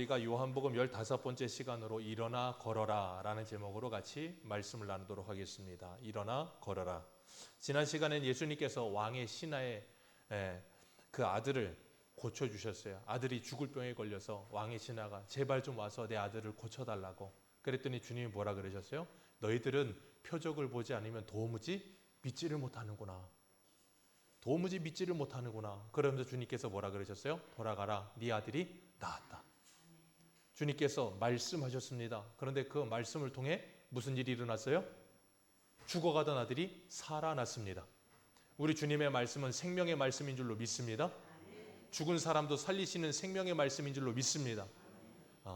우리가 요한복음 15번째 시간으로 일어나 걸어라 라는 제목으로 같이 말씀을 나누도록 하겠습니다. 일어나 걸어라. 지난 시간엔 예수님께서 왕의 신하의 그 아들을 고쳐주셨어요. 아들이 죽을 병에 걸려서 왕의 신하가 제발 좀 와서 내 아들을 고쳐달라고 그랬더니 주님이 뭐라 그러셨어요? 너희들은 표적을 보지 않으면 도무지 믿지를 못하는구나. 도무지 믿지를 못하는구나. 그러면서 주님께서 뭐라 그러셨어요? 돌아가라. 네 아들이 나았다. 주님께서 말씀하셨습니다. 그런데 그 말씀을 통해 무슨 일이 일어났어요? 죽어가던 아들이 살아났습니다. 우리 주님의 말씀은 생명의 말씀인 줄로 믿습니다. 죽은 사람도 살리시는 생명의 말씀인 줄로 믿습니다.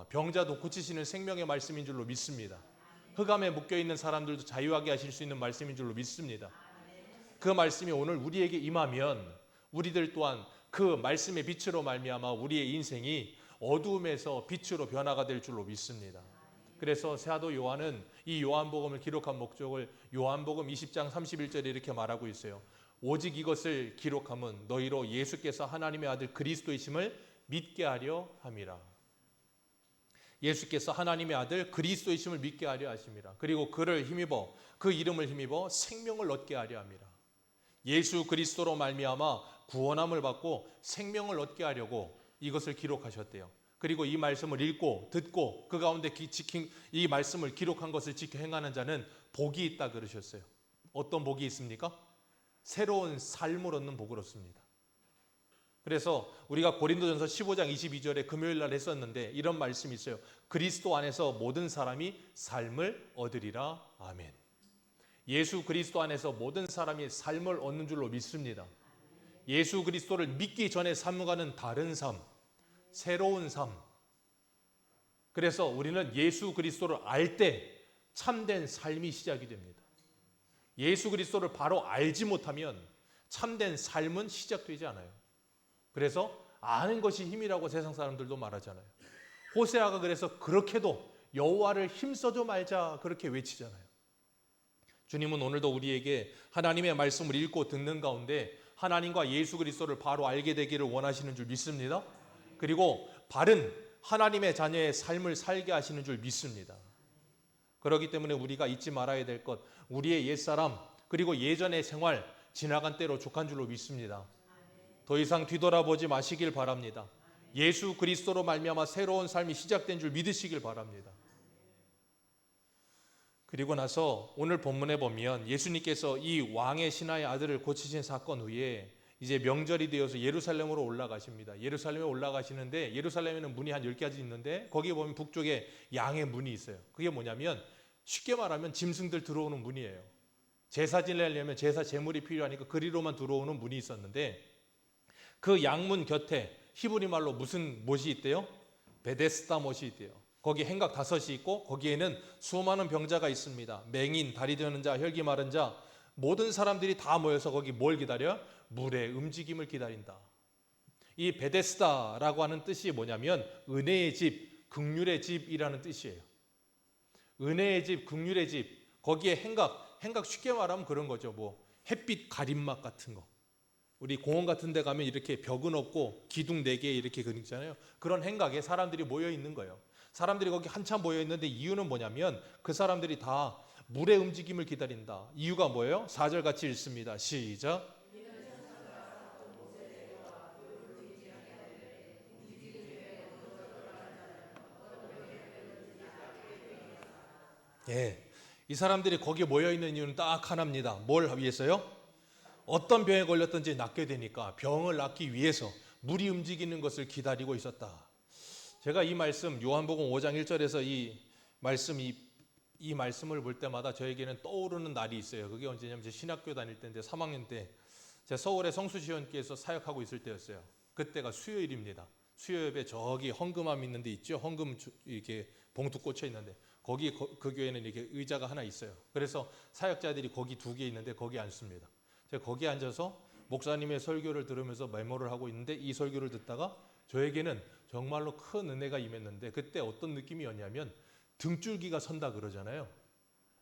병자도 고치시는 생명의 말씀인 줄로 믿습니다. 흑암에 묶여있는 사람들도 자유하게 하실 수 있는 말씀인 줄로 믿습니다. 그 말씀이 오늘 우리에게 임하면 우리들 또한 그 말씀의 빛으로 말미암아 우리의 인생이 어두움에서 빛으로 변화가 될 줄로 믿습니다. 그래서 사도 요한은 이 요한복음을 기록한 목적을 요한복음 20장 31절에 이렇게 말하고 있어요. 오직 이것을 기록함은 너희로 예수께서 하나님의 아들 그리스도이심을 믿게 하려 함이라. 예수께서 하나님의 아들 그리스도이심을 믿게 하려 하심이라. 그리고 그를 힘입어 그 이름을 힘입어 생명을 얻게 하려 함이라. 예수 그리스도로 말미암아 구원함을 받고 생명을 얻게 하려고 이것을 기록하셨대요. 그리고 이 말씀을 읽고 듣고 그 가운데 지킨 이 말씀을 기록한 것을 지켜 행하는 자는 복이 있다 그러셨어요. 어떤 복이 있습니까? 새로운 삶을 얻는 복을 얻습니다. 그래서 우리가 고린도전서 15장 22절에 금요일 날 했었는데 이런 말씀이 있어요. 그리스도 안에서 모든 사람이 삶을 얻으리라. 아멘. 예수 그리스도 안에서 모든 사람이 삶을 얻는 줄로 믿습니다. 예수 그리스도를 믿기 전에 삶과는 다른 삶, 새로운 삶. 그래서 우리는 예수 그리스도를 알 때 참된 삶이 시작이 됩니다. 예수 그리스도를 바로 알지 못하면 참된 삶은 시작되지 않아요. 그래서 아는 것이 힘이라고 세상 사람들도 말하잖아요. 호세아가 그래서 그렇게도 여호와를 힘써줘 말자 그렇게 외치잖아요. 주님은 오늘도 우리에게 하나님의 말씀을 읽고 듣는 가운데 하나님과 예수 그리스도를 바로 알게 되기를 원하시는 줄 믿습니다. 그리고 바른 하나님의 자녀의 삶을 살게 하시는 줄 믿습니다. 그렇기 때문에 우리가 잊지 말아야 될 것, 우리의 옛사람 그리고 예전의 생활 지나간 때로 족한 줄로 믿습니다. 더 이상 뒤돌아보지 마시길 바랍니다. 예수 그리스도로 말미암아 새로운 삶이 시작된 줄 믿으시길 바랍니다. 그리고 나서 오늘 본문에 보면 예수님께서 이 왕의 신하의 아들을 고치신 사건 후에 이제 명절이 되어서 예루살렘으로 올라가십니다. 예루살렘에 올라가시는데 예루살렘에는 문이 한 10가지 있는데 거기에 보면 북쪽에 양의 문이 있어요. 그게 뭐냐면 쉽게 말하면 짐승들 들어오는 문이에요. 제사 지내려면 제사 제물이 필요하니까 그리로만 들어오는 문이 있었는데 그 양문 곁에 히브리 말로 무슨 못이 있대요? 베데스다 못이 있대요. 거기 행각 5이 있고 거기에는 수많은 병자가 있습니다. 맹인, 다리 저는 자, 혈기 마른 자 모든 사람들이 다 모여서 거기 뭘 기다려? 물의 움직임을 기다린다. 이 베데스다라고 하는 뜻이 뭐냐면 은혜의 집, 긍휼의 집이라는 뜻이에요. 은혜의 집, 긍휼의 집. 거기에 행각 쉽게 말하면 그런 거죠. 뭐 햇빛 가림막 같은 거. 우리 공원 같은 데 가면 이렇게 벽은 없고 기둥 4개 이렇게 그리잖아요. 그런 행각에 사람들이 모여 있는 거예요. 사람들이 거기 한참 모여 있는데 이유는 뭐냐면 그 사람들이 다 물의 움직임을 기다린다. 이유가 뭐예요? 4절 같이 읽습니다. 시작. 예, 이 사람들이 거기 모여 있는 이유는 딱 하나입니다. 뭘 위해서요? 어떤 병에 걸렸든지 낫게 되니까 병을 낫기 위해서 물이 움직이는 것을 기다리고 있었다. 제가 이 말씀 요한복음 5장 1절에서 이 말씀을 볼 때마다 저에게는 떠오르는 날이 있어요. 그게 언제냐면 제 신학교 다닐 때인데 3학년 때 제가 서울의 성수시원교에서 사역하고 있을 때였어요. 그때가 수요일입니다. 수요일에 저기 헌금함 있는 데 있죠. 헌금 이렇게 봉투 꽂혀 있는데 거기 그 교회는 이렇게 의자가 하나 있어요. 그래서 사역자들이 거기 2개 있는데 거기 앉습니다. 제가 거기에 앉아서 목사님의 설교를 들으면서 메모를 하고 있는데 이 설교를 듣다가 저에게는 정말로 큰 은혜가 임했는데 그때 어떤 느낌이었냐면 등줄기가 선다 그러잖아요.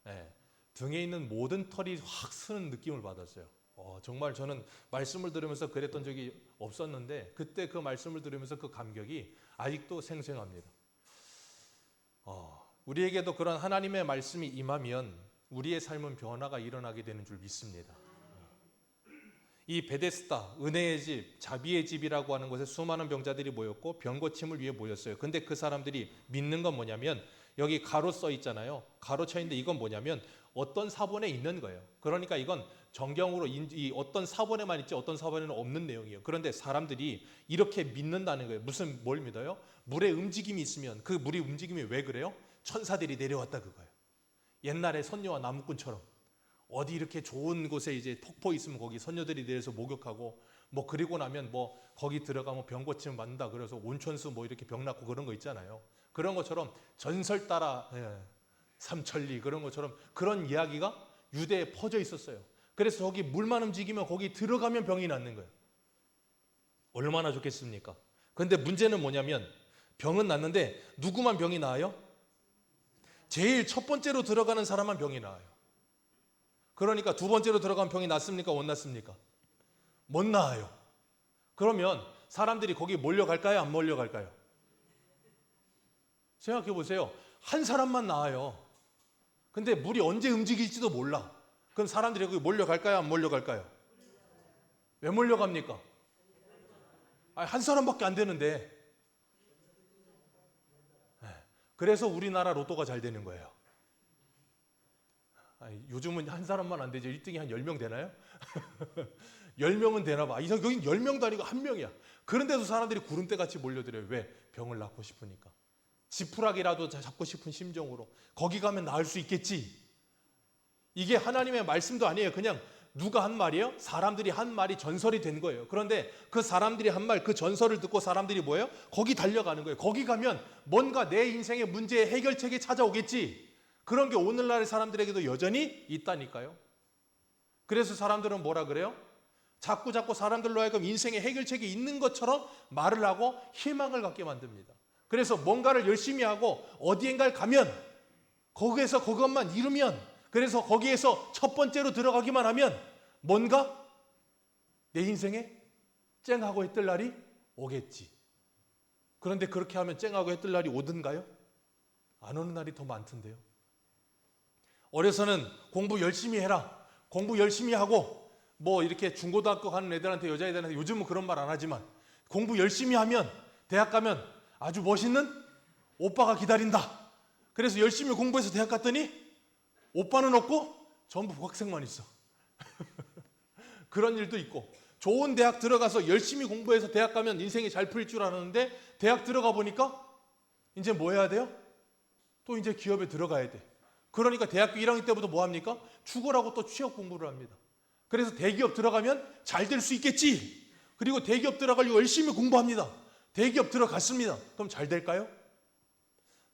네, 등에 있는 모든 털이 확 쓰는 느낌을 받았어요. 정말 저는 말씀을 들으면서 그랬던 적이 없었는데 그때 그 말씀을 들으면서 그 감격이 아직도 생생합니다. 우리에게도 그런 하나님의 말씀이 임하면 우리의 삶은 변화가 일어나게 되는 줄 믿습니다. 이 베데스다, 은혜의 집, 자비의 집이라고 하는 곳에 수많은 병자들이 모였고 병 고침을 위해 모였어요. 근데 그 사람들이 믿는 건 뭐냐면 여기 가로 써 있잖아요. 가로 쳐 있는데 이건 뭐냐면 어떤 사본에 있는 거예요. 그러니까 이건 정경으로 이 어떤 사본에만 있지 어떤 사본에는 없는 내용이에요. 그런데 사람들이 이렇게 믿는다는 거예요. 무슨 뭘 믿어요? 물의 움직임이 있으면 그 물의 움직임이 왜 그래요? 천사들이 내려왔다 그거예요. 옛날에 선녀와 나무꾼처럼 어디 이렇게 좋은 곳에 이제 폭포 있으면 거기 선녀들이 내려서 목욕하고 뭐 그리고 나면 뭐 거기 들어가면 병 고침 받는다 그래서 온천수 뭐 이렇게 병 낫고 그런 거 있잖아요. 그런 것처럼 전설 따라 삼천리 그런 것처럼 그런 이야기가 유대에 퍼져 있었어요. 그래서 저기 물만 움직이면 거기 들어가면 병이 낫는 거예요. 얼마나 좋겠습니까? 그런데 문제는 뭐냐면 병은 낫는데 누구만 병이 나아요? 제일 첫 번째로 들어가는 사람만 병이 나아요. 그러니까 두 번째로 들어간 병이 낫습니까? 못 낫습니까? 못 나아요. 그러면 사람들이 거기 몰려갈까요? 안 몰려갈까요? 생각해 보세요. 한 사람만 나아요. 근데 물이 언제 움직일지도 몰라. 그럼 사람들이 거기 몰려갈까요? 안 몰려갈까요? 왜 몰려갑니까? 한 사람밖에 안 되는데. 그래서 우리나라 로또가 잘 되는 거예요. 요즘은 한 사람만 안 되죠. 1등이 한 10명 되나요? 10명은 되나 봐. 여긴 10명도 아니고 1명이야. 그런데도 사람들이 구름대같이 몰려들어요. 왜? 병을 낫고 싶으니까. 지푸라기라도 잡고 싶은 심정으로. 거기 가면 나을 수 있겠지. 이게 하나님의 말씀도 아니에요. 그냥 누가 한 말이에요? 사람들이 한 말이 전설이 된 거예요. 그런데 그 사람들이 한 말, 그 전설을 듣고 사람들이 뭐예요? 거기 달려가는 거예요. 거기 가면 뭔가 내 인생의 문제의 해결책이 찾아오겠지. 그런 게 오늘날의 사람들에게도 여전히 있다니까요. 그래서 사람들은 뭐라 그래요? 자꾸 사람들로 하여금 인생의 해결책이 있는 것처럼 말을 하고 희망을 갖게 만듭니다. 그래서 뭔가를 열심히 하고 어디엔가를 가면 거기에서 그것만 이루면 그래서 거기에서 첫 번째로 들어가기만 하면 뭔가 내 인생에 쨍하고 해뜰 날이 오겠지. 그런데 그렇게 하면 쨍하고 해뜰 날이 오든가요? 안 오는 날이 더 많던데요. 어려서는 공부 열심히 해라. 공부 열심히 하고 뭐 이렇게 중고등학교 가는 애들한테 여자애들한테 요즘은 그런 말 안 하지만 공부 열심히 하면 대학 가면 아주 멋있는 오빠가 기다린다. 그래서 열심히 공부해서 대학 갔더니 오빠는 없고 전부 복학생만 있어. 그런 일도 있고 좋은 대학 들어가서 열심히 공부해서 대학 가면 인생이 잘 풀릴 줄 알았는데 대학 들어가 보니까 이제 뭐 해야 돼요? 또 이제 기업에 들어가야 돼. 그러니까 대학교 1학년 때부터 뭐 합니까? 죽으라고 또 취업 공부를 합니다. 그래서 대기업 들어가면 잘 될 수 있겠지. 그리고 대기업 들어가려고 열심히 공부합니다. 대기업 들어갔습니다. 그럼 잘 될까요?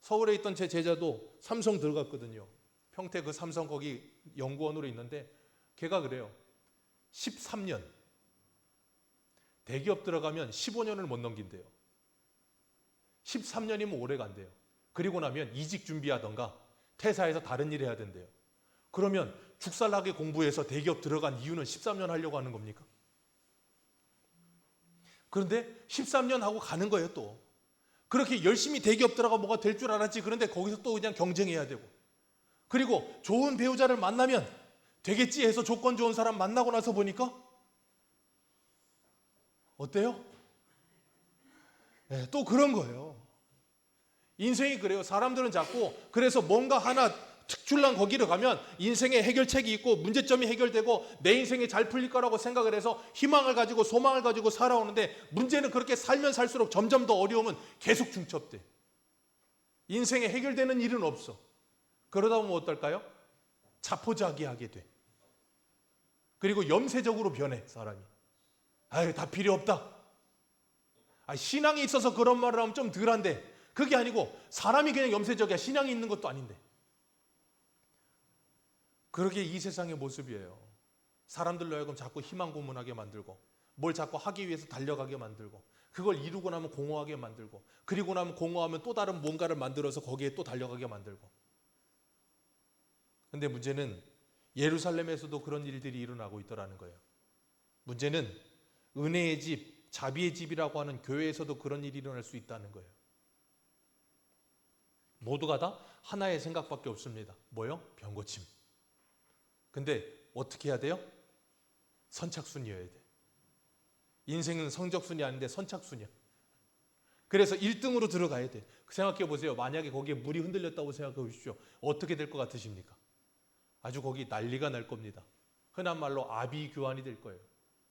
서울에 있던 제 제자도 삼성 들어갔거든요. 평택 그 삼성 거기 연구원으로 있는데 걔가 그래요. 13년. 대기업 들어가면 15년을 못 넘긴대요. 13년이면 오래 간대요. 그리고 나면 이직 준비하던가 퇴사해서 다른 일 해야 된대요. 그러면 죽살나게 공부해서 대기업 들어간 이유는 13년 하려고 하는 겁니까? 그런데 13년 하고 가는 거예요 또. 그렇게 열심히 대기업 들어가 뭐가 될 줄 알았지. 그런데 거기서 또 그냥 경쟁해야 되고. 그리고 좋은 배우자를 만나면 되겠지 해서 조건 좋은 사람 만나고 나서 보니까 어때요? 네, 또 그런 거예요. 인생이 그래요. 사람들은 자꾸 그래서 뭔가 하나 특출난 거기를 가면 인생의 해결책이 있고 문제점이 해결되고 내 인생이 잘 풀릴 거라고 생각을 해서 희망을 가지고 소망을 가지고 살아오는데 문제는 그렇게 살면 살수록 점점 더 어려움은 계속 중첩돼. 인생에 해결되는 일은 없어. 그러다 보면 어떨까요? 자포자기하게 돼. 그리고 염세적으로 변해 사람이. 아유 다 필요 없다. 신앙이 있어서 그런 말을 하면 좀 덜한데 그게 아니고 사람이 그냥 염세적이야. 신앙이 있는 것도 아닌데. 그러게 이 세상의 모습이에요. 사람들로 하여금 자꾸 희망 고문하게 만들고 뭘 자꾸 하기 위해서 달려가게 만들고 그걸 이루고 나면 공허하게 만들고 그리고 나면 공허하면 또 다른 뭔가를 만들어서 거기에 또 달려가게 만들고. 근데 문제는 예루살렘에서도 그런 일들이 일어나고 있더라는 거예요. 문제는 은혜의 집, 자비의 집이라고 하는 교회에서도 그런 일이 일어날 수 있다는 거예요. 모두가 다 하나의 생각밖에 없습니다. 뭐요? 병 고침. 근데 어떻게 해야 돼요? 선착순이어야 돼. 인생은 성적순이 아닌데 선착순이야. 그래서 1등으로 들어가야 돼. 생각해 보세요. 만약에 거기에 물이 흔들렸다고 생각해 보십시오. 어떻게 될 것 같으십니까? 아주 거기 난리가 날 겁니다. 흔한 말로 아비규환이 될 거예요.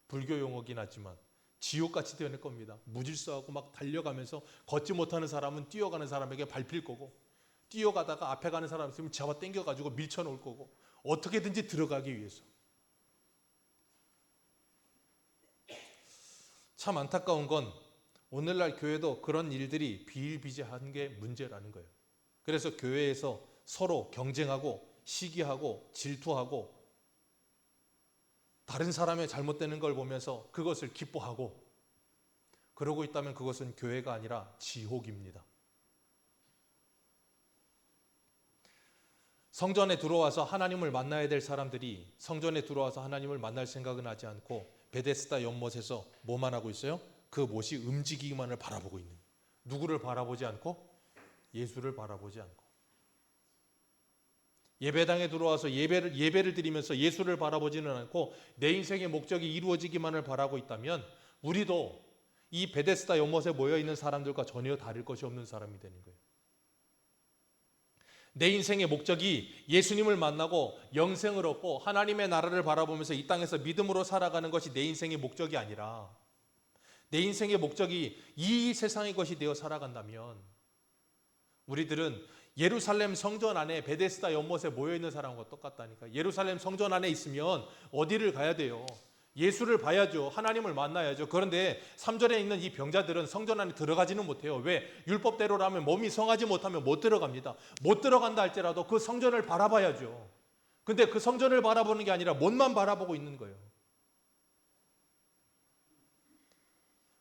불교 용어긴 하지만 지옥같이 되어낼 겁니다. 무질서하고 막 달려가면서 걷지 못하는 사람은 뛰어가는 사람에게 밟힐 거고, 뛰어가다가 앞에 가는 사람 있으면 잡아 당겨가지고 밀쳐놓을 거고, 어떻게든지 들어가기 위해서. 참 안타까운 건 오늘날 교회도 그런 일들이 비일비재한 게 문제라는 거예요. 그래서 교회에서 서로 경쟁하고 시기하고 질투하고 다른 사람의 잘못되는 걸 보면서 그것을 기뻐하고 그러고 있다면 그것은 교회가 아니라 지옥입니다. 성전에 들어와서 하나님을 만나야 될 사람들이 성전에 들어와서 하나님을 만날 생각은 하지 않고 베데스다 연못에서 뭐만 하고 있어요? 그 못이 움직이기만을 바라보고 있는. 누구를 바라보지 않고? 예수를 바라보지 않고. 예배당에 들어와서 예배를 드리면서 예수를 바라보지는 않고 내 인생의 목적이 이루어지기만을 바라고 있다면 우리도 이 베데스다 연못에 모여있는 사람들과 전혀 다를 것이 없는 사람이 되는 거예요. 내 인생의 목적이 예수님을 만나고 영생을 얻고 하나님의 나라를 바라보면서 이 땅에서 믿음으로 살아가는 것이 내 인생의 목적이 아니라 내 인생의 목적이 이 세상의 것이 되어 살아간다면 우리들은 예루살렘 성전 안에 베데스다 연못에 모여있는 사람과 똑같다니까. 예루살렘 성전 안에 있으면 어디를 가야 돼요? 예수를 봐야죠. 하나님을 만나야죠. 그런데 3절에 있는 이 병자들은 성전 안에 들어가지는 못해요. 왜? 율법대로라면 몸이 성하지 못하면 못 들어갑니다. 못 들어간다 할지라도 그 성전을 바라봐야죠. 근데 그 성전을 바라보는 게 아니라 못만 바라보고 있는 거예요.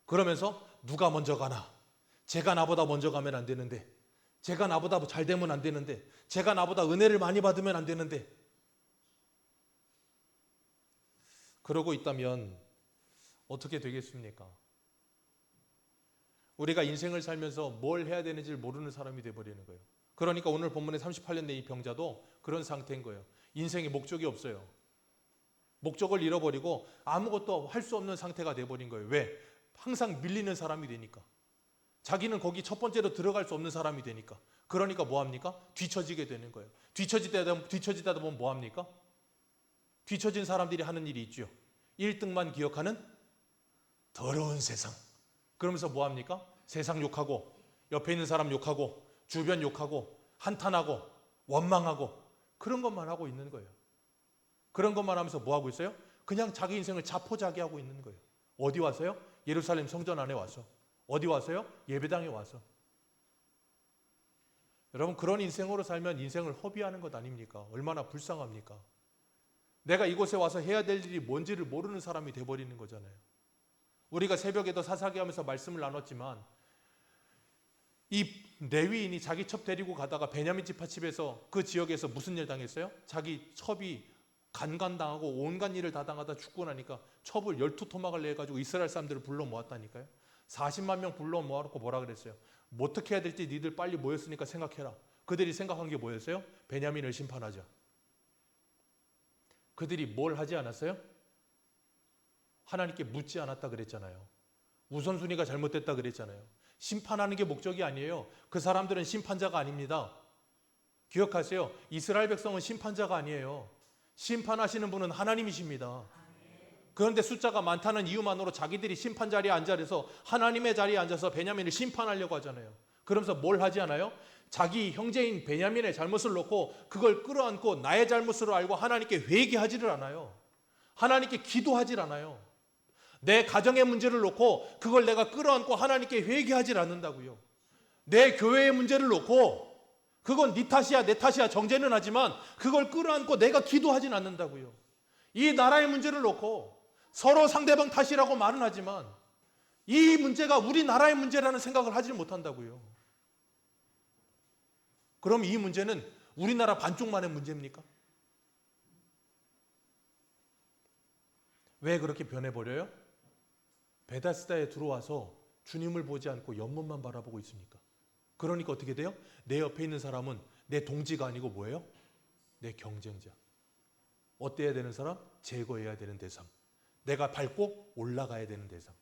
그러면서 누가 먼저 가나? 제가 나보다 먼저 가면 안 되는데, 제가 나보다 잘 되면 안 되는데, 제가 나보다 은혜를 많이 받으면 안 되는데, 그러고 있다면 어떻게 되겠습니까? 우리가 인생을 살면서 뭘 해야 되는지를 모르는 사람이 되어버리는 거예요. 그러니까 오늘 본문의 38년 내 이 병자도 그런 상태인 거예요. 인생에 목적이 없어요. 목적을 잃어버리고 아무것도 할 수 없는 상태가 돼버린 거예요. 왜? 항상 밀리는 사람이 되니까. 자기는 거기 첫 번째로 들어갈 수 없는 사람이 되니까. 그러니까 뭐합니까? 뒤처지게 되는 거예요. 뒤처지다 보면 뭐합니까? 뒤처진 사람들이 하는 일이 있죠. 1등만 기억하는 더러운 세상. 그러면서 뭐합니까? 세상 욕하고 옆에 있는 사람 욕하고 주변 욕하고 한탄하고 원망하고 그런 것만 하고 있는 거예요. 그런 것만 하면서 뭐하고 있어요? 그냥 자기 인생을 자포자기하고 있는 거예요. 어디 와서요? 예루살렘 성전 안에 와서. 어디 와서요? 예배당에 와서. 여러분, 그런 인생으로 살면 인생을 허비하는 것 아닙니까? 얼마나 불쌍합니까? 내가 이곳에 와서 해야 될 일이 뭔지를 모르는 사람이 돼버리는 거잖아요. 우리가 새벽에도 사사기 하면서 말씀을 나눴지만 이 레위인이 자기 첩 데리고 가다가 베냐민 지파집에서 그 지역에서 무슨 일 당했어요? 자기 첩이 간간당하고 온갖 일을 다 당하다 죽고 나니까 첩을 12토막을 내가지고 이스라엘 사람들을 불러 모았다니까요. 40만 명 불러 모아놓고 뭐라 그랬어요? 뭐 어떻게 해야 될지 니들 빨리 모였으니까 생각해라. 그들이 생각한 게 뭐였어요? 베냐민을 심판하자. 그들이 뭘 하지 않았어요? 하나님께 묻지 않았다 그랬잖아요. 우선순위가 잘못됐다 그랬잖아요. 심판하는 게 목적이 아니에요. 그 사람들은 심판자가 아닙니다. 기억하세요. 이스라엘 백성은 심판자가 아니에요. 심판하시는 분은 하나님이십니다. 그런데 숫자가 많다는 이유만으로 자기들이 심판 자리에 앉아서 하나님의 자리에 앉아서 베냐민을 심판하려고 하잖아요. 그러면서 뭘 하지 않아요? 자기 형제인 베냐민의 잘못을 놓고 그걸 끌어안고 나의 잘못으로 알고 하나님께 회개하지를 않아요. 하나님께 기도하질 않아요. 내 가정의 문제를 놓고 그걸 내가 끌어안고 하나님께 회개하질 않는다고요. 내 교회의 문제를 놓고 그건 네 탓이야 내 탓이야 정죄는 하지만 그걸 끌어안고 내가 기도하진 않는다고요. 이 나라의 문제를 놓고 서로 상대방 탓이라고 말은 하지만 이 문제가 우리나라의 문제라는 생각을 하지 못한다고요. 그럼 이 문제는 우리나라 반쪽만의 문제입니까? 왜 그렇게 변해버려요? 베데스다에 들어와서 주님을 보지 않고 연못만 바라보고 있으니까. 그러니까 어떻게 돼요? 내 옆에 있는 사람은 내 동지가 아니고 뭐예요? 내 경쟁자. 어때야 되는 사람? 제거해야 되는 대상. 내가 밟고 올라가야 되는 대상.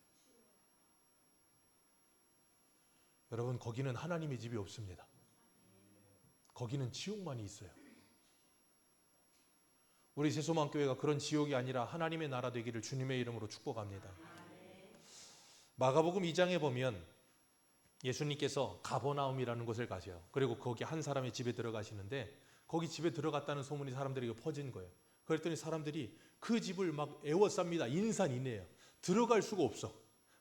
여러분, 거기는 하나님의 집이 없습니다. 거기는 지옥만이 있어요. 우리 세소망교회가 그런 지옥이 아니라 하나님의 나라 되기를 주님의 이름으로 축복합니다. 마가복음 2장에 보면 예수님께서 가버나움이라는 곳을 가세요. 그리고 거기 한 사람의 집에 들어가시는데 거기 집에 들어갔다는 소문이 사람들에게 퍼진 거예요. 그랬더니 사람들이 그 집을 막 애워쌉니다. 인산인해요. 들어갈 수가 없어.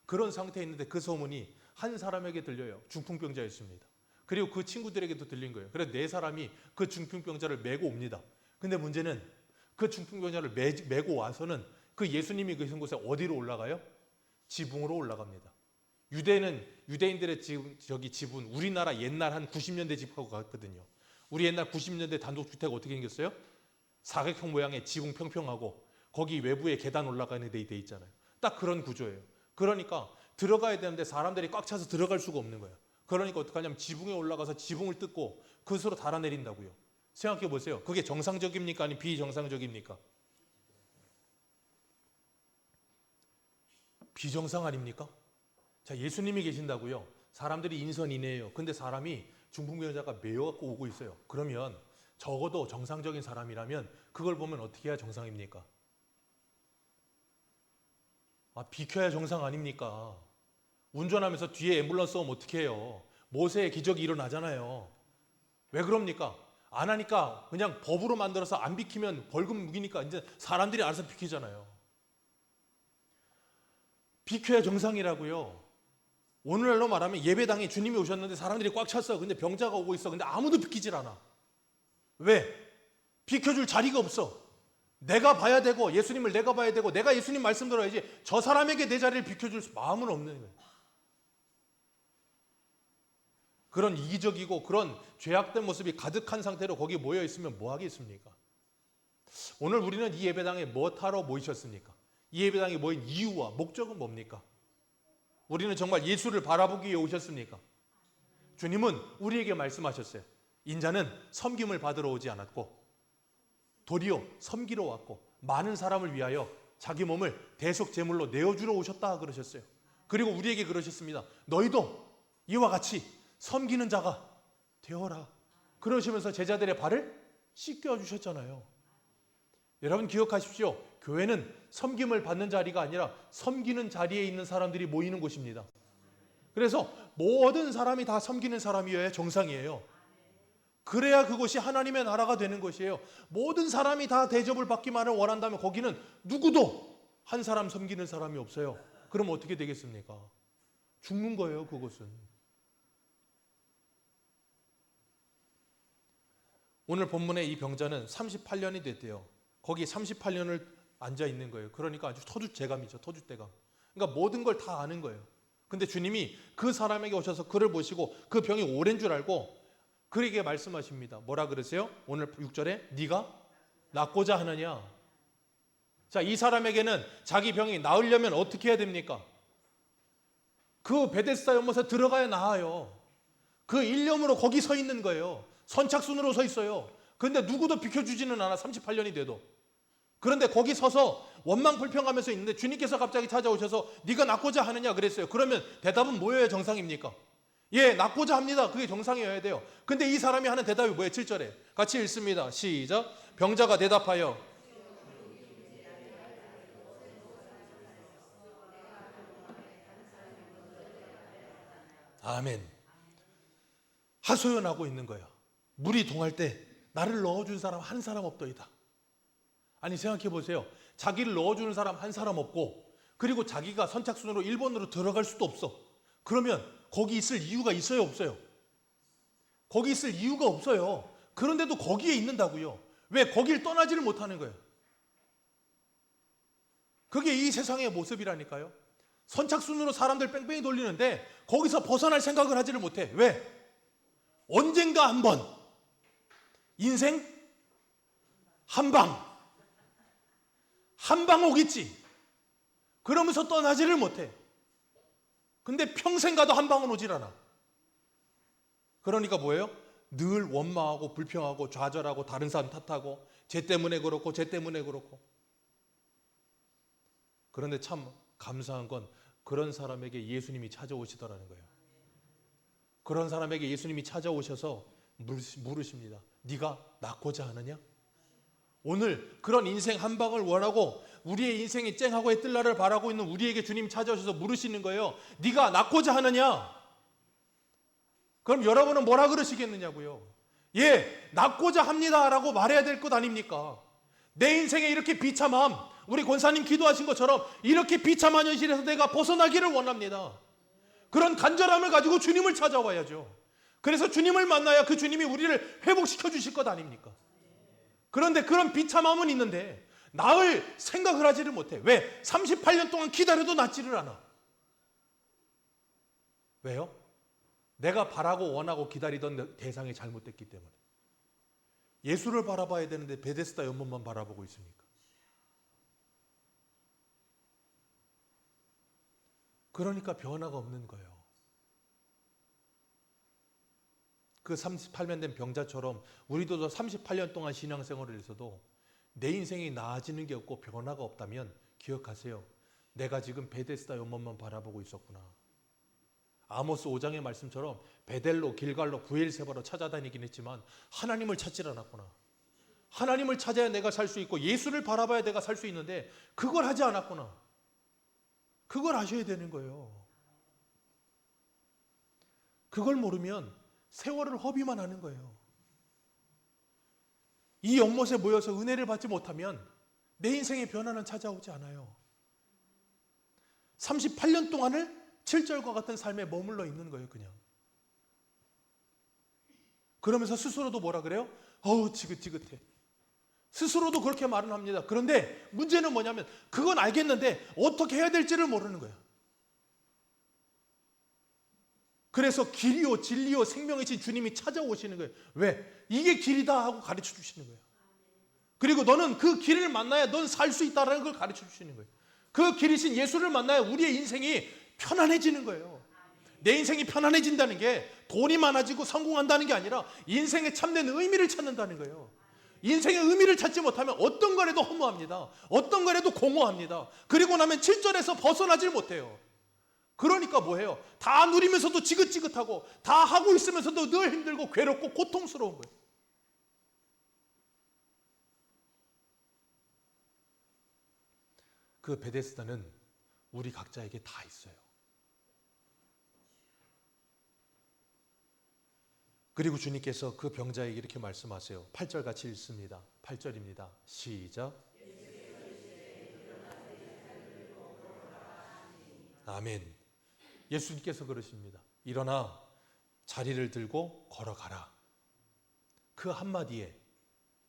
그런 상태에 있는데 그 소문이 한 사람에게 들려요. 중풍병자였습니다. 그리고 그 친구들에게도 들린 거예요. 그래서 네 사람이 그 중풍병자를 메고 옵니다. 근데 문제는 그 중풍병자를 메고 와서는 그 예수님이 계신 곳에 어디로 올라가요? 지붕으로 올라갑니다. 유대인들의 집은 우리나라 옛날 한 90년대 집하고 같거든요. 우리 옛날 90년대 단독주택 어떻게 생겼어요? 사각형 모양의 지붕 평평하고 거기 외부에 계단 올라가는 데 돼 있잖아요. 딱 그런 구조예요. 그러니까 들어가야 되는데 사람들이 꽉 차서 들어갈 수가 없는 거예요. 그러니까 어떻게 하냐면 지붕에 올라가서 지붕을 뜯고 그것으로 달아내린다고요. 생각해 보세요. 그게 정상적입니까? 아니면 비정상적입니까? 비정상 아닙니까? 자, 예수님이 계신다고요. 사람들이 인선이네요. 근데 사람이 중풍병자가 메어갖고 오고 있어요. 그러면 적어도 정상적인 사람이라면 그걸 보면 어떻게 해야 정상입니까? 비켜야 정상 아닙니까? 운전하면서 뒤에 앰뷸런스 오면 어떻게 해요? 모세의 기적이 일어나잖아요. 왜 그럽니까? 안 하니까 그냥 법으로 만들어서 안 비키면 벌금 무기니까 이제 사람들이 알아서 비키잖아요. 비켜야 정상이라고요. 오늘날로 말하면 예배당에 주님이 오셨는데 사람들이 꽉 찼어. 근데 병자가 오고 있어. 근데 아무도 비키질 않아. 왜? 비켜줄 자리가 없어. 내가 봐야 되고 예수님을 내가 봐야 되고 내가 예수님 말씀 들어야지 저 사람에게 내 자리를 비켜줄 마음은 없는 거예요. 그런 이기적이고 그런 죄악된 모습이 가득한 상태로 거기 모여 있으면 뭐 하겠습니까? 오늘 우리는 이 예배당에 뭐 하러 모이셨습니까? 이 예배당에 모인 이유와 목적은 뭡니까? 우리는 정말 예수를 바라보기 위해 오셨습니까? 주님은 우리에게 말씀하셨어요. 인자는 섬김을 받으러 오지 않았고 도리어 섬기러 왔고 많은 사람을 위하여 자기 몸을 대속 제물로 내어주러 오셨다 그러셨어요. 그리고 우리에게 그러셨습니다. 너희도 이와 같이 섬기는 자가 되어라. 그러시면서 제자들의 발을 씻겨주셨잖아요. 여러분 기억하십시오. 교회는 섬김을 받는 자리가 아니라 섬기는 자리에 있는 사람들이 모이는 곳입니다. 그래서 모든 사람이 다 섬기는 사람이어야 정상이에요. 그래야 그것이 하나님의 나라가 되는 것이에요. 모든 사람이 다 대접을 받기만을 원한다면 거기는 누구도 한 사람 섬기는 사람이 없어요. 그럼 어떻게 되겠습니까? 죽는 거예요, 그것은. 오늘 본문의 이 병자는 38년이 됐대요. 거기 38년을 앉아 있는 거예요. 그러니까 아주 터줏대감이죠. 터줏대감. 그러니까 모든 걸 다 아는 거예요. 근데 주님이 그 사람에게 오셔서 그를 보시고 그 병이 오랜 줄 알고 그에게 말씀하십니다. 뭐라 그러세요? 오늘 6절에 네가 낫고자 하느냐. 자, 이 사람에게는 자기 병이 나으려면 어떻게 해야 됩니까? 그 베데스다 연못에 들어가야 나아요. 그 일념으로 거기 서 있는 거예요. 선착순으로 서 있어요. 그런데 누구도 비켜주지는 않아. 38년이 돼도. 그런데 거기 서서 원망불평하면서 있는데 주님께서 갑자기 찾아오셔서 네가 낫고자 하느냐 그랬어요. 그러면 대답은 뭐여야 정상입니까? 예, 낫고자 합니다. 그게 정상이어야 돼요. 근데 이 사람이 하는 대답이 뭐예요? 7절에 같이 읽습니다. 시작. 병자가 대답하여 아멘. 하소연하고 있는 거야. 물이 동할 때 나를 넣어준 사람 한 사람 없더이다. 아니 생각해 보세요. 자기를 넣어주는 사람 한 사람 없고 그리고 자기가 선착순으로 일본으로 들어갈 수도 없어. 그러면 거기 있을 이유가 있어요, 없어요? 거기 있을 이유가 없어요. 그런데도 거기에 있는다고요. 왜? 거길 떠나지를 못하는 거예요. 그게 이 세상의 모습이라니까요. 선착순으로 사람들 뺑뺑이 돌리는데 거기서 벗어날 생각을 하지를 못해. 왜? 언젠가 한번 인생 한 방 오겠지. 그러면서 떠나지를 못해. 근데 평생 가도 한 방은 오질 않아. 그러니까 뭐예요? 늘 원망하고 불평하고 좌절하고 다른 사람 탓하고 쟤 때문에 그렇고 쟤 때문에 그렇고. 그런데 참 감사한 건 그런 사람에게 예수님이 찾아오시더라는 거예요. 그런 사람에게 예수님이 찾아오셔서 물으십니다. 네가 낫고자 하느냐? 오늘 그런 인생 한 방을 원하고 우리의 인생이 쨍하고 의 뜰날을 바라고 있는 우리에게 주님이 찾아오셔서 물으시는 거예요. 네가 낫고자 하느냐? 그럼 여러분은 뭐라 그러시겠느냐고요? 예, 낫고자 합니다라고 말해야 될 것 아닙니까? 내 인생에 이렇게 비참함, 우리 권사님 기도하신 것처럼 이렇게 비참한 현실에서 내가 벗어나기를 원합니다. 그런 간절함을 가지고 주님을 찾아와야죠. 그래서 주님을 만나야 그 주님이 우리를 회복시켜 주실 것 아닙니까? 그런데 그런 비참함은 있는데 나을 생각을 하지를 못해. 왜? 38년 동안 기다려도 낫지를 않아. 왜요? 내가 바라고 원하고 기다리던 대상이 잘못됐기 때문에. 예수를 바라봐야 되는데 베데스다 연못만 바라보고 있습니까? 그러니까 변화가 없는 거예요. 그 38년 된 병자처럼 우리도 38년 동안 신앙생활을 해서도 내 인생이 나아지는 게 없고 변화가 없다면 기억하세요. 내가 지금 베데스다 연못만 바라보고 있었구나. 아모스 5장의 말씀처럼 베델로, 길갈로, 부엘세바로 찾아다니긴 했지만 하나님을 찾질 않았구나. 하나님을 찾아야 내가 살 수 있고 예수를 바라봐야 내가 살 수 있는데 그걸 하지 않았구나. 그걸 아셔야 되는 거예요. 그걸 모르면 세월을 허비만 하는 거예요. 이 연못에 모여서 은혜를 받지 못하면 내 인생의 변화는 찾아오지 않아요. 38년 동안을 7절과 같은 삶에 머물러 있는 거예요, 그냥. 그러면서 스스로도 뭐라 그래요? 어우, 지긋지긋해. 스스로도 그렇게 말은 합니다. 그런데 문제는 뭐냐면 그건 알겠는데 어떻게 해야 될지를 모르는 거예요. 그래서 길이요 진리요 생명이신 주님이 찾아오시는 거예요. 왜? 이게 길이다 하고 가르쳐 주시는 거예요. 그리고 너는 그 길을 만나야 넌 살 수 있다는 걸 가르쳐 주시는 거예요. 그 길이신 예수를 만나야 우리의 인생이 편안해지는 거예요. 내 인생이 편안해진다는 게 돈이 많아지고 성공한다는 게 아니라 인생의 참된 의미를 찾는다는 거예요. 인생의 의미를 찾지 못하면 어떤 거라도 허무합니다. 어떤 거라도 공허합니다. 그리고 나면 7절에서 벗어나질 못해요. 그러니까 뭐예요? 다 누리면서도 지긋지긋하고 다 하고 있으면서도 늘 힘들고 괴롭고 고통스러운 거예요. 그 베데스다는 우리 각자에게 다 있어요. 그리고 주님께서 그 병자에게 이렇게 말씀하세요. 8절 같이 읽습니다. 8절입니다. 시작. 아멘. 예수님께서 그러십니다. 일어나 자리를 들고 걸어가라. 그 한마디에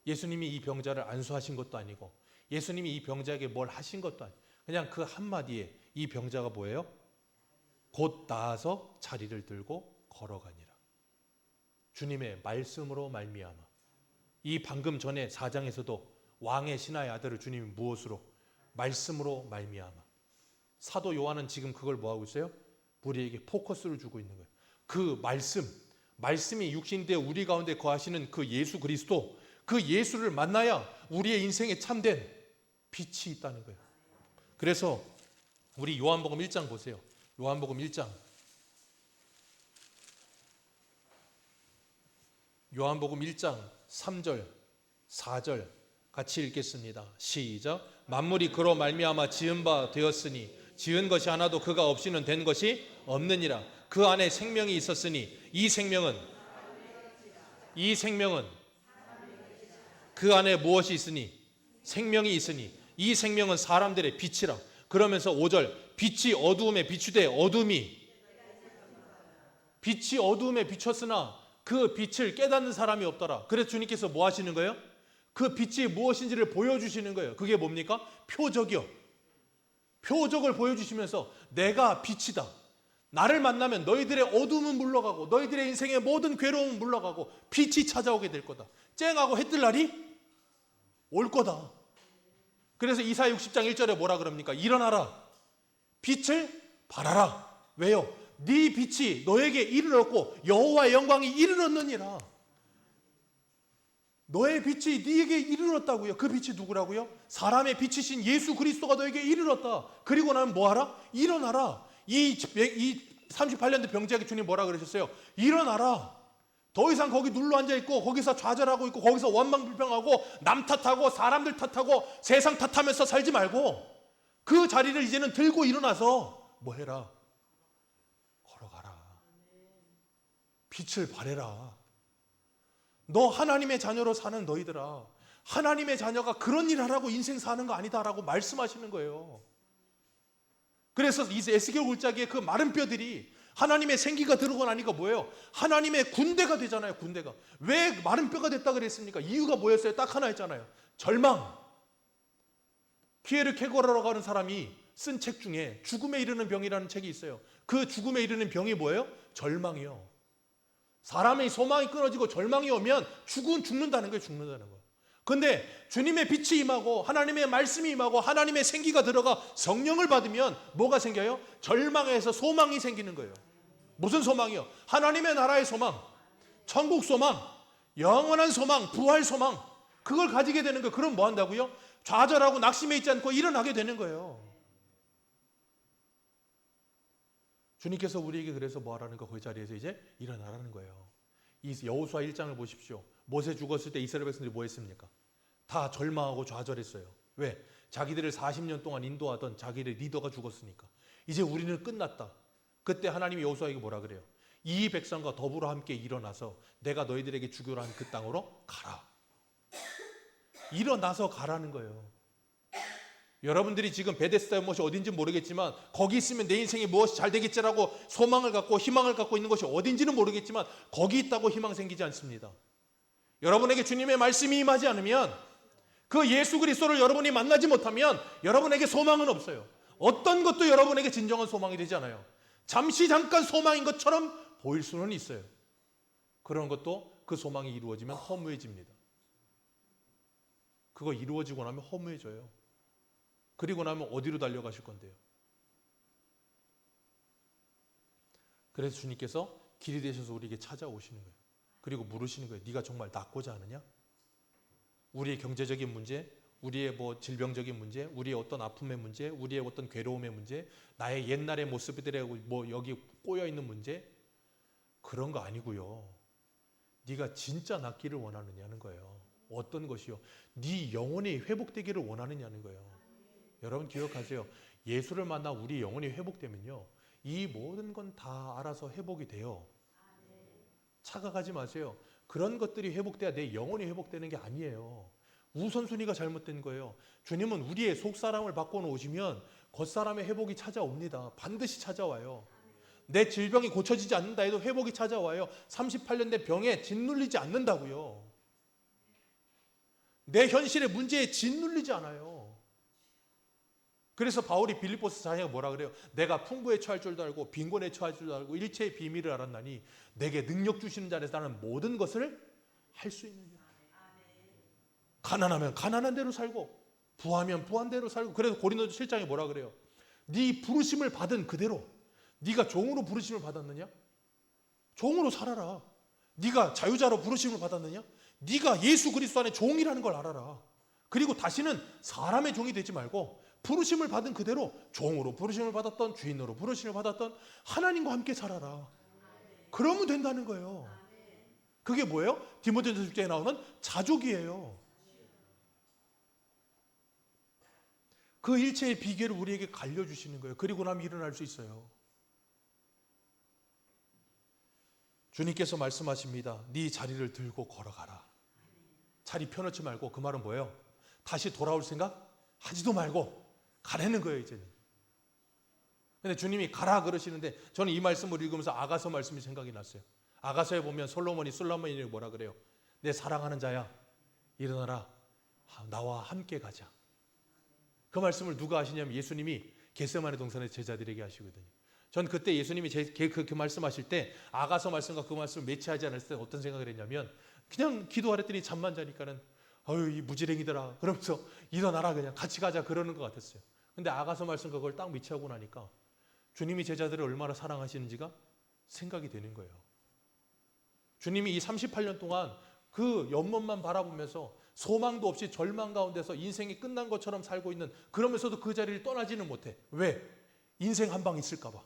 예수님이 이 병자를 안수하신 것도 아니고 예수님이 이 병자에게 뭘 하신 것도 아니고 그냥 그 한마디에 이 병자가 뭐예요? 곧 나아서 자리를 들고 걸어가니라. 주님의 말씀으로 말미암아. 이 방금 전에 4장에서도 왕의 신하의 아들을 주님이 무엇으로? 말씀으로 말미암아. 사도 요한은 지금 그걸 뭐하고 있어요? 우리에게 포커스를 주고 있는 거예요. 그 말씀이 육신되어 우리 가운데 거하시는 그 예수 그리스도, 그 예수를 만나야 우리의 인생에 참된 빛이 있다는 거예요. 그래서 우리 요한복음 1장 보세요. 요한복음 1장. 요한복음 1장 3절, 4절 같이 읽겠습니다. 시작. 만물이 그로 말미암아 지은 바 되었으니 지은 것이 하나도 그가 없이는 된 것이 없느니라. 그 안에 생명이 있었으니 이 생명은 그 안에 무엇이 있으니? 생명이 있으니 이 생명은 사람들의 빛이라. 그러면서 5절 빛이 어두움에 비추되 빛이 어두움에 비쳤으나 그 빛을 깨닫는 사람이 없더라. 그래서 주님께서 뭐 하시는 거예요? 그 빛이 무엇인지를 보여주시는 거예요. 그게 뭡니까? 표적이요. 표적을 보여주시면서 내가 빛이다. 나를 만나면 너희들의 어두움은 물러가고 너희들의 인생의 모든 괴로움은 물러가고 빛이 찾아오게 될 거다. 쨍하고 해뜰 날이 올 거다. 그래서 이사야 60장 1절에 뭐라 그럽니까? 일어나라. 빛을 발하라. 왜요? 네 빛이 너에게 이르렀고 여호와의 영광이 이르렀느니라. 너의 빛이 네게 이르렀다고요. 그 빛이 누구라고요? 사람의 빛이신 예수 그리스도가 너에게 이르렀다. 그리고 나면 뭐하라? 일어나라. 이 38년대 병자에게 주님 뭐라 그러셨어요? 일어나라. 더 이상 거기 눌러 앉아있고 거기서 좌절하고 있고 거기서 원망불평하고 남 탓하고 사람들 탓하고 세상 탓하면서 살지 말고 그 자리를 이제는 들고 일어나서 뭐 해라? 걸어가라. 빛을 발해라. 너 하나님의 자녀로 사는 너희들아, 하나님의 자녀가 그런 일 하라고 인생 사는 거 아니다라고 말씀하시는 거예요. 그래서 이 에스겔 골짜기에 그 마른 뼈들이 하나님의 생기가 들어오고 나니까 뭐예요? 하나님의 군대가 되잖아요. 군대가. 왜 마른 뼈가 됐다 그랬습니까? 이유가 뭐였어요? 딱 하나 있잖아요. 절망. 피에르 케고라라고 하는 사람이 쓴 책 중에 죽음에 이르는 병이라는 책이 있어요. 그 죽음에 이르는 병이 뭐예요? 절망이요. 사람의 소망이 끊어지고 절망이 오면 죽는다는 거예요. 죽는다는 거예요. 근데 주님의 빛이 임하고 하나님의 말씀이 임하고 하나님의 생기가 들어가 성령을 받으면 뭐가 생겨요? 절망에서 소망이 생기는 거예요. 무슨 소망이요? 하나님의 나라의 소망, 천국 소망, 영원한 소망, 부활 소망. 그걸 가지게 되는 거예요. 그럼 뭐 한다고요? 좌절하고 낙심해 있지 않고 일어나게 되는 거예요. 주님께서 우리에게 그래서 뭐 하라는 거, 그 자리에서 이제 일어나라는 거예요. 이 여호수아 1장을 보십시오. 모세 죽었을 때 이스라엘 백성들이 뭐 했습니까? 다 절망하고 좌절했어요. 왜? 자기들을 40년 동안 인도하던 자기의 리더가 죽었으니까. 이제 우리는 끝났다. 그때 하나님이 여호수아에게 뭐라 그래요? 이 백성과 더불어 함께 일어나서 내가 너희들에게 주기로 한 그 땅으로 가라. 일어나서 가라는 거예요. 여러분들이 지금 베데스다 연못이 어딘지 모르겠지만 거기 있으면 내 인생이 무엇이 잘 되겠지라고 소망을 갖고 희망을 갖고 있는 것이 어딘지는 모르겠지만 거기 있다고 희망 생기지 않습니다. 여러분에게 주님의 말씀이 임하지 않으면 그 예수 그리스도를 여러분이 만나지 못하면 여러분에게 소망은 없어요. 어떤 것도 여러분에게 진정한 소망이 되지 않아요. 잠시 잠깐 소망인 것처럼 보일 수는 있어요. 그런 것도 그 소망이 이루어지면 허무해집니다. 그거 이루어지고 나면 허무해져요. 그리고 나면 어디로 달려가실 건데요? 그래서 주님께서 길이 되셔서 우리에게 찾아오시는 거예요. 그리고 물으시는 거예요. 네가 정말 낫고자 하느냐? 우리의 경제적인 문제, 우리의 뭐 질병적인 문제, 우리의 어떤 아픔의 문제, 우리의 어떤 괴로움의 문제, 나의 옛날의 모습들하고 뭐 여기 꼬여 있는 문제, 그런 거 아니고요. 네가 진짜 낫기를 원하느냐는 거예요. 어떤 것이요? 네 영혼이 회복되기를 원하느냐는 거예요. 여러분 기억하세요. 예수를 만나 우리 영혼이 회복되면요, 이 모든 건 다 알아서 회복이 돼요. 착각하지 마세요. 그런 것들이 회복돼야 내 영혼이 회복되는 게 아니에요. 우선순위가 잘못된 거예요. 주님은 우리의 속사람을 바꿔놓으시면 겉사람의 회복이 찾아옵니다. 반드시 찾아와요. 내 질병이 고쳐지지 않는다 해도 회복이 찾아와요. 38년 된 병에 짓눌리지 않는다고요. 내 현실의 문제에 짓눌리지 않아요. 그래서 바울이 빌립보서 4장에 뭐라 그래요? 내가 풍부에 처할 줄도 알고 빈곤에 처할 줄도 알고 일체의 비밀을 알았나니 내게 능력 주시는 자에서 나는 모든 것을 할 수 있느니라. 가난하면 가난한 대로 살고 부하면 부한 대로 살고. 그래서 고린도서 7장에 뭐라 그래요? 네 부르심을 받은 그대로. 네가 종으로 부르심을 받았느냐? 종으로 살아라. 네가 자유자로 부르심을 받았느냐? 네가 예수 그리스도 안에 종이라는 걸 알아라. 그리고 다시는 사람의 종이 되지 말고 부르심을 받은 그대로 종으로 부르심을 받았던, 주인으로 부르심을 받았던 하나님과 함께 살아라. 그러면 된다는 거예요. 그게 뭐예요? 디모데전서 6장에 나오는 자족이에요. 그 일체의 비결을 우리에게 알려주시는 거예요. 그리고 나면 일어날 수 있어요. 주님께서 말씀하십니다. 네 자리를 들고 걸어가라. 자리 펴놓지 말고. 그 말은 뭐예요? 다시 돌아올 생각 하지도 말고 가라는 거예요. 이제는. 근데 주님이 가라 그러시는데 저는 이 말씀을 읽으면서 아가서 말씀이 생각이 났어요. 아가서에 보면 솔로몬이 뭐라 그래요? 내 사랑하는 자야, 일어나라. 나와 함께 가자. 그 말씀을 누가 하시냐면 예수님이 겟세마네 동산의 제자들에게 하시거든요. 전 그때 예수님이 그 말씀하실 때 아가서 말씀과 그 말씀을 매치하지 않았을 때 어떤 생각을 했냐면 그냥 기도하랬더니 잠만 자니까는 어휴 이 무지랭이들아 그러면서 일어나라 그냥 같이 가자 그러는 것 같았어요. 근데 아가서 말씀과 그걸 딱 매치하고 나니까 주님이 제자들을 얼마나 사랑하시는지가 생각이 되는 거예요. 주님이 이 38년 동안 그 옆몸만 바라보면서 소망도 없이 절망 가운데서 인생이 끝난 것처럼 살고 있는, 그러면서도 그 자리를 떠나지는 못해. 왜? 인생 한 방 있을까 봐.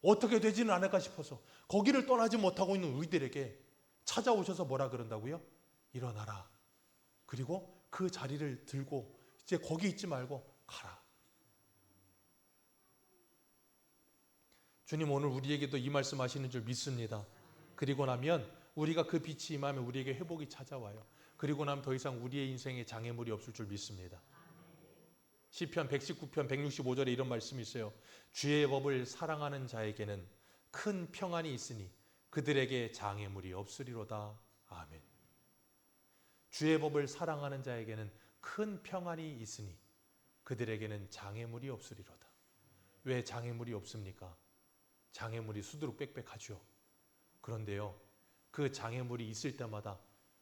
어떻게 되지는 않을까 싶어서 거기를 떠나지 못하고 있는 우리들에게 찾아오셔서 뭐라 그런다고요? 일어나라. 그리고 그 자리를 들고 이제 거기 있지 말고 가라. 주님 오늘 우리에게도 이 말씀 하시는 줄 믿습니다. 그리고 나면 우리가 그 빛이 임하면 우리에게 회복이 찾아와요. 그리고 나면 더 이상 우리의 인생에 장애물이 없을 줄 믿습니다. 시편 119편 165절에 이런 말씀이 있어요. 주의 법을 사랑하는 자에게는 큰 평안이 있으니 그들에게 장애물이 없으리로다. 아멘. 주의 법을 사랑하는 자에게는 큰 평안이 있으니 그들에게는 장애물이 없으리로다. 왜 장애물이 없습니까? 장애물이 수두룩 빽빽하죠. 그런데요, 그 장애물이 있을 때마다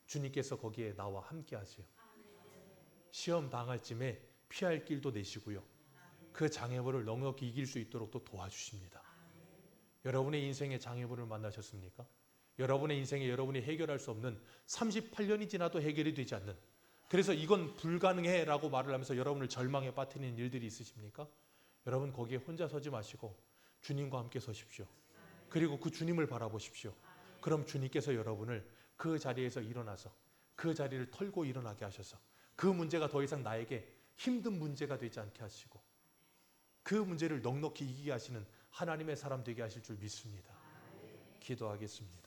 주님께서 거기에 나와 함께 하세요. 시험 당할 쯤에 피할 길도 내시고요, 그 장애물을 넉넉히 이길 수 있도록 또 도와주십니다. 여러분의 인생에 장애물을 만나셨습니까? 여러분의 인생에 여러분이 해결할 수 없는 38년이 지나도 해결이 되지 않는, 그래서 이건 불가능해 라고 말을 하면서 여러분을 절망에 빠뜨리는 일들이 있으십니까? 여러분 거기에 혼자 서지 마시고 주님과 함께 서십시오. 그리고 그 주님을 바라보십시오. 그럼 주님께서 여러분을 그 자리에서 일어나서 그 자리를 털고 일어나게 하셔서 그 문제가 더 이상 나에게 힘든 문제가 되지 않게 하시고 그 문제를 넉넉히 이기게 하시는 하나님의 사람 되게 하실 줄 믿습니다. 기도하겠습니다.